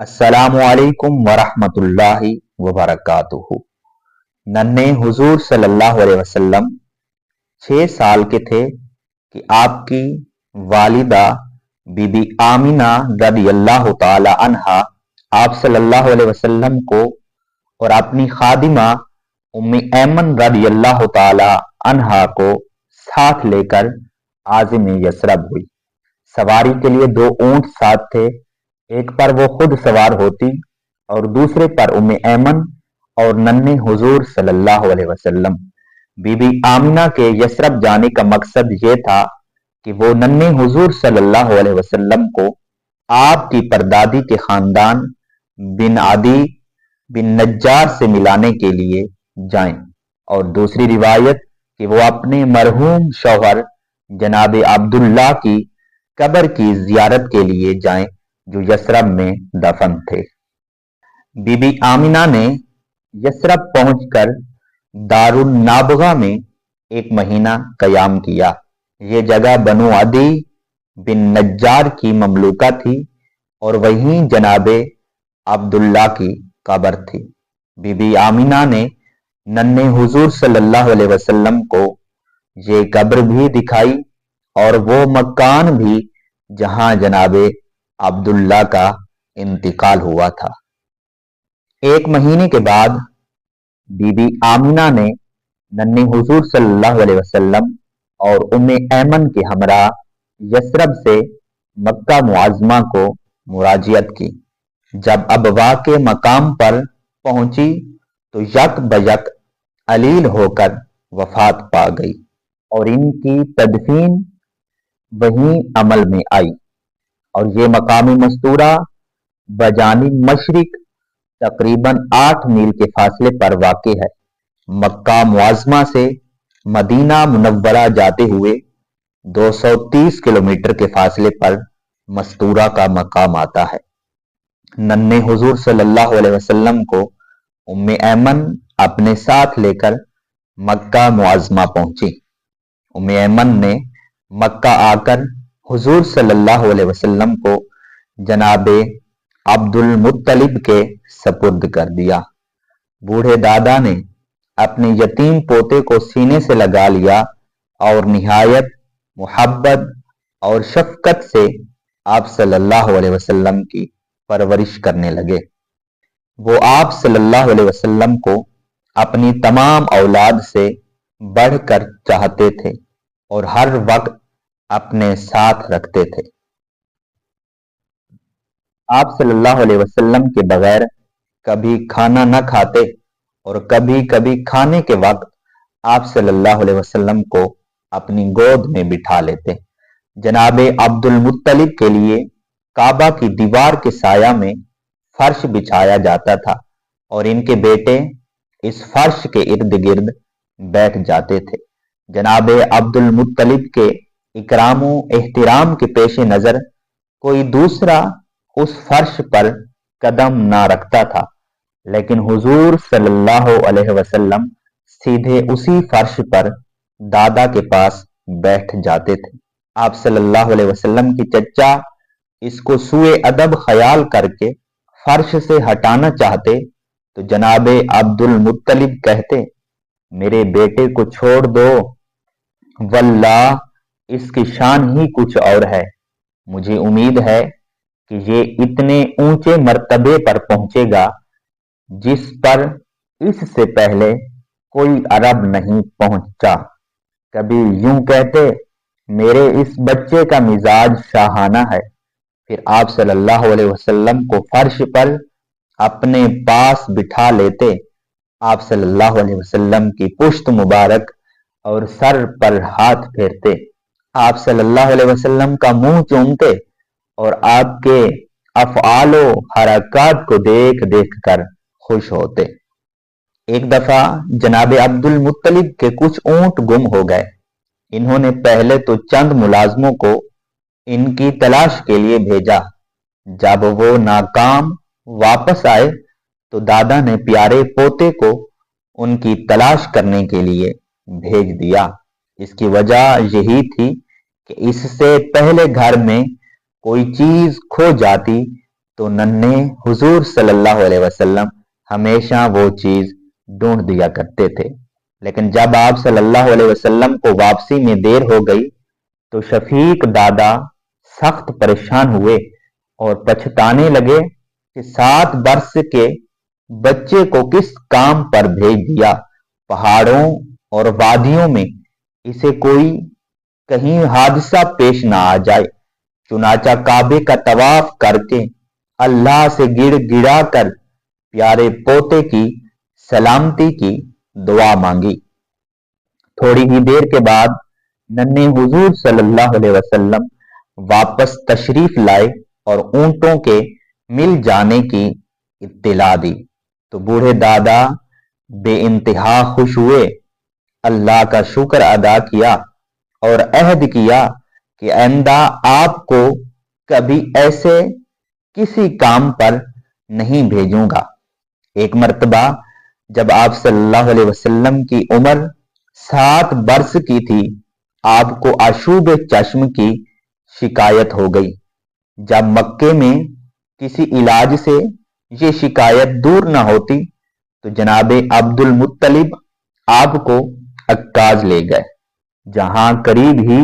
अस्सलामु अलैकुम वरहमतुल्लाहि वबरकातुहू। नन्हे हुजूर सल्लल्लाहु अलैहि वसल्लम 6 साल के थे कि आपकी वालिदा बीबी आमिना रदियल्लाहु ताला अन्हा आप सल्लल्लाहु अलैहि वसल्लम को और अपनी खादिमा उम्मे ऐमन रदियल्लाहु ताला अन्हा को साथ लेकर आज़िम यसरब हुई। सवारी के लिए 2 ऊंट साथ थे, एक पर वो खुद सवार होती और दूसरे पर उम्मे ऐमन और नन्हे हुजूर सल्लल्लाहु अलैहि वसल्लम। बीबी आमिना के यसरब जाने का मकसद ये था कि वो नन्हे हुजूर सल्लल्लाहु अलैहि वसल्लम को आपकी परदादी के खानदान बिन आदि बिन नज्जार से मिलाने के लिए जाएं, और दूसरी रिवायत कि वो अपने मरहूम शौहर जनाब अब्दुल्ला की कब्र की जियारत के लिए जाएं जो यसरब में दफन थे। बीबी आमिना ने यसरब पहुंचकर दारुन नाबगा में 1 महीना कयाम किया। ये जगह बनु अदी बिन नज्जार की ममलूका थी और वहीं जनाबे अब्दुल्ला की कब्र थी। बीबी आमिना ने नन्हे हुजूर सल्लल्लाहु अलैहि वसल्लम को ये कब्र भी दिखाई और वो मकान भी जहां जनाबे अब्दुल्ला का इंतकाल हुआ था। 1 महीने के बाद बीबी आमिना ने नन्हे हुजूर सल्लल्लाहु अलैहि वसल्लम और उम्मे ऐमन के हमरा यसरब से मक्का मुआज़मा को मुराजियत की। जब अबवा के मकाम पर पहुंची तो यक बयक अलील होकर वफात पा गई और इनकी तदफीन वहीं अमल में आई। और ये मकामी मस्तूरा बजानिब मशरिक तकरीबन 8 मील के फासले पर वाक़ है। मक्का मुआज़मा से मदीना मुनव्वरा जाते हुए 230 किलोमीटर के फासले पर मस्तूरा का मकाम आता है। नन्हे हुजूर सल्लल्लाहु अलैहि वसल्लम को उम्मे ऐमन अपने साथ लेकर मक्का मुआज़मा पहुंची। उम्मे ऐमन ने मक्का आकर हुजूर सल्लल्लाहु अलैहि वसल्लम को जनाबे अब्दुल मुत्तलिब के सपुर्द कर दिया। बूढ़े दादा ने अपने यतीम पोते को सीने से लगा लिया और निहायत मुहब्बत और शफकत से आप सल्लल्लाहु अलैहि वसल्लम की परवरिश करने लगे। वो आप सल्लल्लाहु अलैहि वसल्लम को अपनी तमाम औलाद से बढ़कर चाहते थे और हर वक्त अपने साथ रखते थे। आप सल्लल्लाहु अलैहि वसल्लम के बगैर कभी खाना न खाते और कभी कभी खाने के वक्त आप सल्लल्लाहु अलैहि वसल्लम को अपनी गोद में बिठा लेते। जनाबे अब्दुल मुत्तलिब के लिए काबा की दीवार के साया में फर्श बिछाया जाता था और इनके बेटे इस फर्श के इर्द गिर्द बैठ जाते थे। जनाबे अब्दुल मुत्तलिब के इकराम एहतिराम के पेश नजर कोई दूसरा उस फर्श पर कदम ना रखता था, लेकिन हुजूर सल्लल्लाहु अलैहि वसल्लम सीधे उसी फर्श पर दादा के पास बैठ जाते थे। आप सल्लल्लाहु अलैहि वसल्लम की चच्चा इसको सुए अदब ख्याल करके फर्श से हटाना चाहते तो जनाबे अब्दुल मुत्तलिब कहते, मेरे बेटे को छोड़ दो, वल्लाह इसकी शान ही कुछ और है। मुझे उम्मीद है कि ये इतने ऊंचे मर्तबे पर पहुंचेगा जिस पर इससे पहले कोई अरब नहीं पहुंचा। कभी यूं कहते, मेरे इस बच्चे का मिजाज शाहाना है। फिर आप सल्लल्लाहु अलैहि वसल्लम को फर्श पर अपने पास बिठा लेते। आप सल्लल्लाहु अलैहि वसल्लम की पुश्त मुबारक और सर पर हाथ फेरते। आप सल्लल्लाहु अलैहि वसल्लम का मुंह चूमते और आपके अफ़आलो हरकत को देख देख कर खुश होते। एक दफा जनाबे अब्दुल मुत्तलिब के कुछ ऊंट गुम हो गए। इन्होंने पहले तो चंद मुलाजमों को इनकी तलाश के लिए भेजा। जब वो नाकाम वापस आए तो दादा ने प्यारे पोते को उनकी तलाश करने के लिए भेज दिया। इसकी वजह यही थी कि इससे पहले घर में कोई चीज खो जाती تو نन्हे हुजूर सल्लल्लाहु अलैहि वसल्लम हमेशा वो चीज ढूंढ दिया करते थे। लेकिन जब आप सल्लल्लाहु अलैहि वसल्लम को वापसी में देर हो गई तो शफीक दादा सख्त परेशान हुए और पछताने लगे कि 7 वर्ष के बच्चे को किस काम पर भेज दिया। पहाड़ों और वादियों में इसे कोई कहीं हादसा पेश ना आ जाए। चुनाचा काबे का तवाफ करके अल्लाह से गिड़गिड़ा कर प्यारे पोते की सलामती की दुआ मांगी। थोड़ी ही देर के बाद नन्हे हुजूर सल्लल्लाहु अलैहि वसल्लम वापस तशरीफ लाए और ऊंटों के मिल जाने की इत्तिला दी तो बूढ़े दादा बेइंतहा खुश हुए, अल्लाह का शुक्र अदा किया और अहद किया कि आइंदा आपको कभी ऐसे किसी काम पर नहीं भेजूंगा। एक मर्तबा जब आप सल्लल्लाहु अलैहि वसल्लम की उम्र 7 वर्ष की थी, आपको आशूब चश्म की शिकायत हो गई। जब मक्के में किसी इलाज से ये शिकायत दूर न होती तो जनाबे अब्दुल मुत्तलिब आपको अक्काज ले गए, जहां करीब ही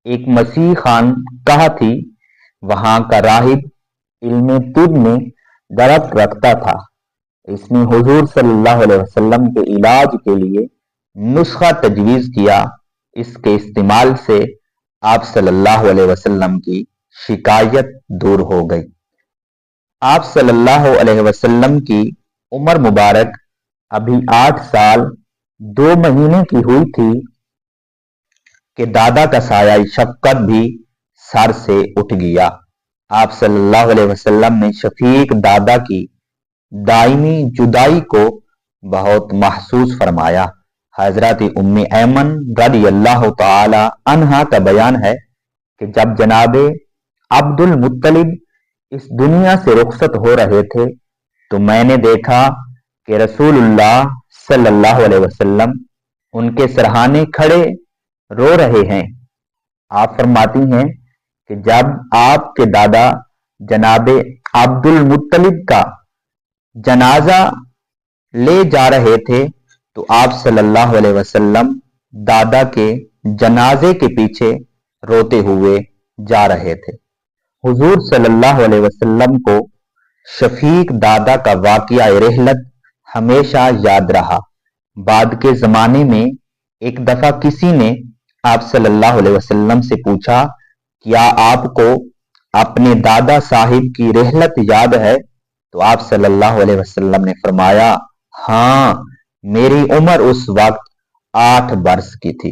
एक मसीह खानकाह थी। वहां का राहिब इल्मे तिब में दरक रखता था। इसने हुजूर सल्लल्लाहु अलैहि वसल्लम के इलाज के लिए नुस्खा तजवीज किया। इसके इस्तेमाल से आप सल्लल्लाहु अलैहि वसल्लम की शिकायत दूर हो गई। आप सल्लल्लाहु अलैहि वसल्लम की उम्र मुबारक अभी 8 साल 2 महीने की हुई थी कि दादा का साया शफकत भी सर से उठ गया। आप सल्लल्लाहु अलैहि वसल्लम ने शफीक दादा की दायमी जुदाई को बहुत महसूस फरमाया। हजरत उम्मे ऐमन रदियल्लाहु ताला अन्हा का बयान है कि जब जनाबे अब्दुल मुत्तलिब इस दुनिया से रुखसत हो रहे थे तो मैंने देखा कि रसूलुल्लाह सल्लल्लाहु अलैहि वसल्लम उनके सरहाने खड़े रो रहे हैं। आप फरमाती हैं कि जब आपके दादा जनाबे अब्दुल मुत्तलिब का जनाजा ले जा रहे थे तो आप सल्लल्लाहु अलैहि वसल्लम दादा के जनाजे के पीछे रोते हुए जा रहे थे। हुजूर सल्लल्लाहु अलैहि वसल्लम को शफीक दादा का वाकया रहलत हमेशा याद रहा। बाद के जमाने में एक दफा किसी ने आप सल्लल्लाहु अलैहि वसल्लम से पूछा, क्या आपको अपने दादा साहिब की रहलत याद है? तो आप सल्लल्लाहु अलैहि वसल्लम ने फरमाया, हाँ, मेरी उम्र उस वक्त 8 वर्ष की थी।